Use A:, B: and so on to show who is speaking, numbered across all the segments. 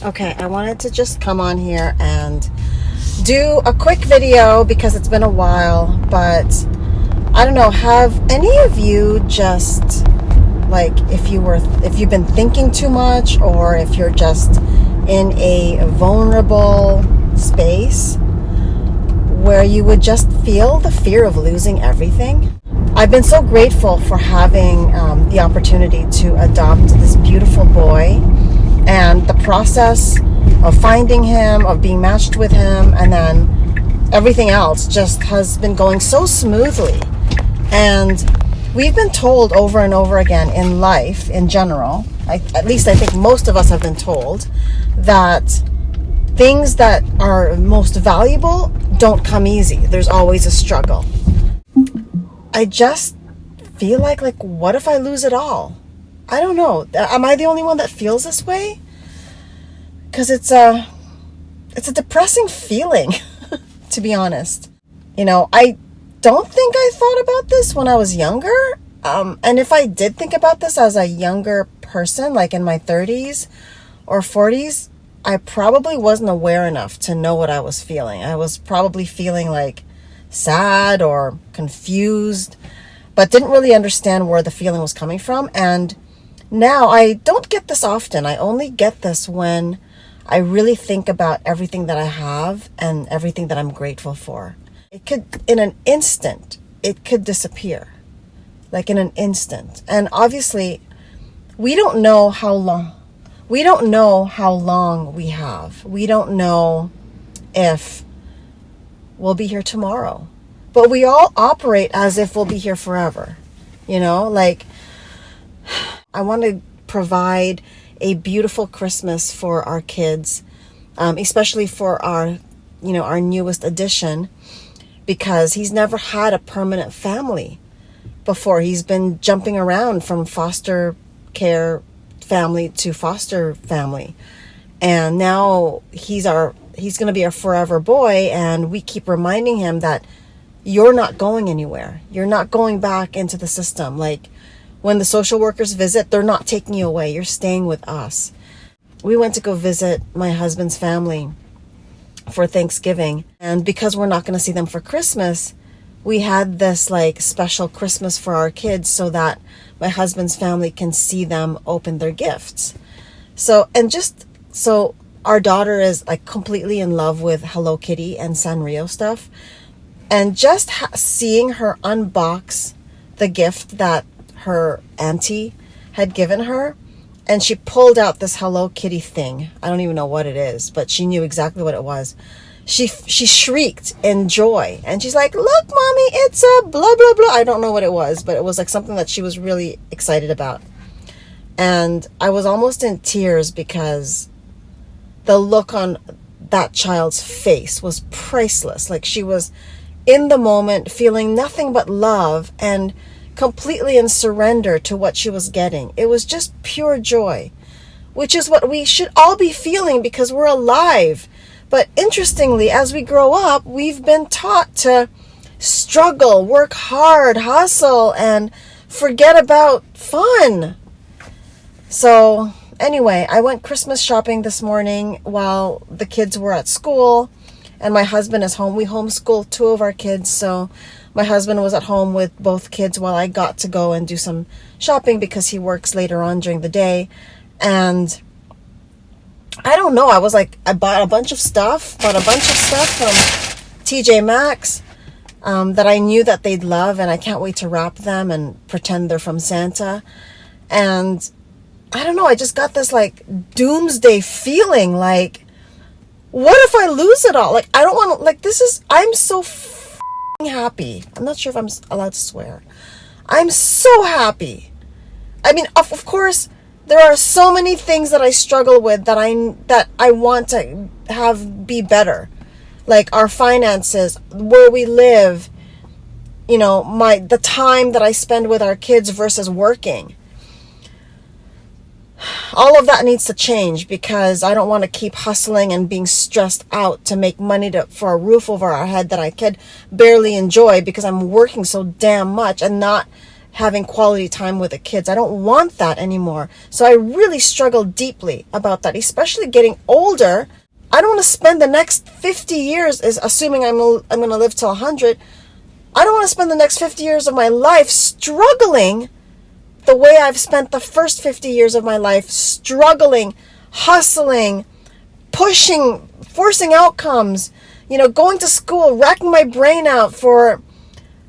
A: Okay, I wanted to just come on here and do a quick video because it's been a while, but I don't know, have any of you just like if you've been thinking too much, or if you're just in a vulnerable space where you would just feel the fear of losing everything? I've been so grateful for having the opportunity to adopt this beautiful boy, and the process of finding him, of being matched with him, and then everything else just has been going so smoothly. And we've been told over and over again in life in general, at least I think most of us have been told, that things that are most valuable don't come easy. There's always a struggle. I just feel like what if I lose it all? I don't know. Am I the only one that feels this way? Because it's a depressing feeling, to be honest. I don't think I thought about this when I was younger. And if I did think about this as a younger person, like in my 30s or 40s, I probably wasn't aware enough to know what I was feeling. I was probably feeling like sad or confused, but didn't really understand where the feeling was coming from. And now I don't get this often. I only get this when I really think about everything that I have and everything that I'm grateful for. It could, in an instant, it could disappear. Like in an instant. And obviously, we don't know how long. We don't know how long we have. We don't know if we'll be here tomorrow. But we all operate as if we'll be here forever. I want to provide a beautiful Christmas for our kids, especially for our newest addition, because he's never had a permanent family before. He's been jumping around from foster care family to foster family, and now he's going to be our forever boy. And we keep reminding him that you're not going anywhere. You're not going back into the system. Like, when the social workers visit, they're not taking you away. You're staying with us. We went to go visit my husband's family for Thanksgiving. And because we're not going to see them for Christmas, we had this special Christmas for our kids so that my husband's family can see them open their gifts. So our daughter is completely in love with Hello Kitty and Sanrio stuff. And just seeing her unbox the gift that her auntie had given her, and she pulled out this Hello Kitty thing. I don't even know what it is, but she knew exactly what it was. She shrieked in joy, and she's like, "Look, mommy, it's a blah blah blah." I don't know what it was, but it was something that she was really excited about. And I was almost in tears because the look on that child's face was priceless. She was in the moment, feeling nothing but love and completely in surrender to what she was getting. It was just pure joy, which is what we should all be feeling because we're alive. But interestingly, as we grow up, we've been taught to struggle, work hard, hustle, and forget about fun. So anyway, I went Christmas shopping this morning while the kids were at school, and my husband is home. We homeschool two of our kids, so my husband was at home with both kids while I got to go and do some shopping because he works later on during the day. And I don't know, I bought a bunch of stuff from TJ Maxx that I knew that they'd love, and I can't wait to wrap them and pretend they're from Santa. And I don't know, I just got this doomsday feeling, what if I lose it all? I don't want to, I'm so happy. I'm not sure if I'm allowed to swear. I'm so happy. I mean, of course, there are so many things that I struggle with that I want to have be better. Like our finances, where we live, the time that I spend with our kids versus working. All of that needs to change because I don't want to keep hustling and being stressed out to make money for a roof over our head that I could barely enjoy because I'm working so damn much and not having quality time with the kids. I don't want that anymore. So I really struggle deeply about that, especially getting older. I don't want to spend the next 50 years, is assuming I'm going to live till 100. I don't want to spend the next 50 years of my life struggling the way I've spent the first 50 years of my life, struggling, hustling, pushing, forcing outcomes, going to school, racking my brain out for,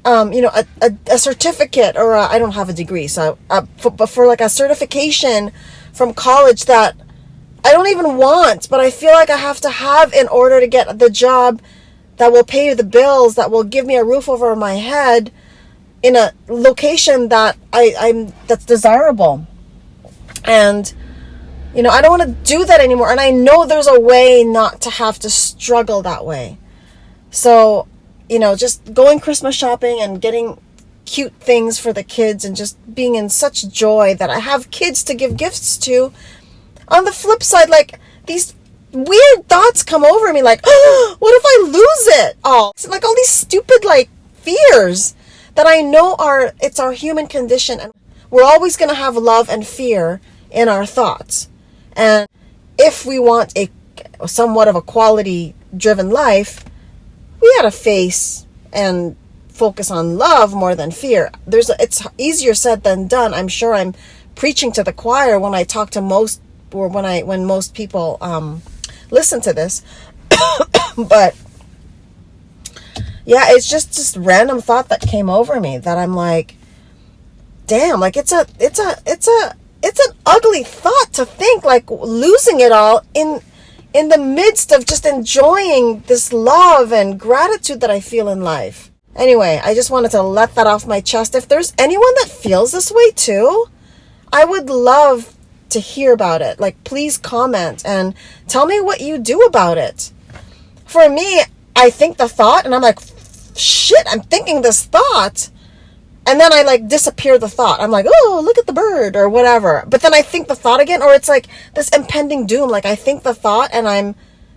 A: a certificate, or I don't have a degree, so, but for like a certification from college that I don't even want, but I feel like I have to have in order to get the job that will pay the bills, that will give me a roof over my head in a location that that's desirable. And, I don't want to do that anymore. And I know there's a way not to have to struggle that way. So, just going Christmas shopping and getting cute things for the kids and just being in such joy that I have kids to give gifts to. On the flip side, like, these weird thoughts come over me, like, oh, what if I lose it all? It's like all these stupid, like, fears that I know it's our human condition, and we're always going to have love and fear in our thoughts. And if we want a somewhat of a quality driven life, we gotta face and focus on love more than fear. It's easier said than done. I'm sure I'm preaching to the choir when I talk to most, or when most people listen to this. But yeah, it's just this random thought that came over me that I'm like, damn, like it's an ugly thought to think, like, losing it all in the midst of just enjoying this love and gratitude that I feel in life. Anyway, I just wanted to let that off my chest. If there's anyone that feels this way too, I would love to hear about it. Like, please comment and tell me what you do about it. For me, I think the thought and I'm like, shit, I'm thinking this thought. And then I like disappear the thought. I'm like, oh, look at the bird or whatever. But then I think the thought again, or it's like this impending doom. Like, I think the thought and I'm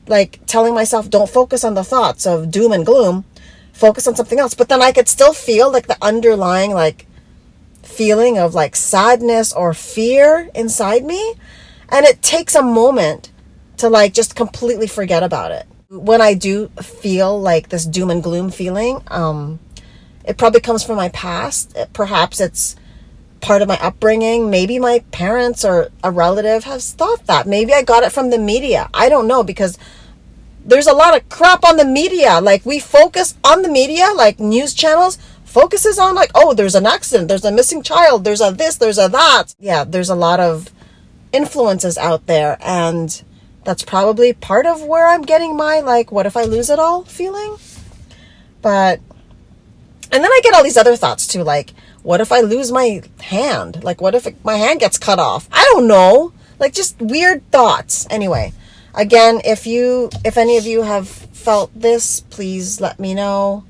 A: like telling myself, don't focus on the thoughts of doom and gloom. Focus on something else. But then I could still feel like the underlying like feeling of like sadness or fear inside me. And it takes a moment to like just completely forget about it. When I do feel like this doom and gloom feeling, it probably comes from my past. Perhaps it's part of my upbringing. Maybe my parents or a relative has thought that. Maybe I got it from the media. I don't know, because there's a lot of crap on the media. Like, we focus on the media, like news channels focuses on like, oh, there's an accident, there's a missing child, there's a this, there's a that. Yeah, there's a lot of influences out there, and that's probably part of where I'm getting my like, what if I lose it all feeling. But and then I get all these other thoughts too, like, what if I lose my hand? Like, what if my hand gets cut off? I don't know. Like, just weird thoughts. Anyway, again, if any of you have felt this, please let me know.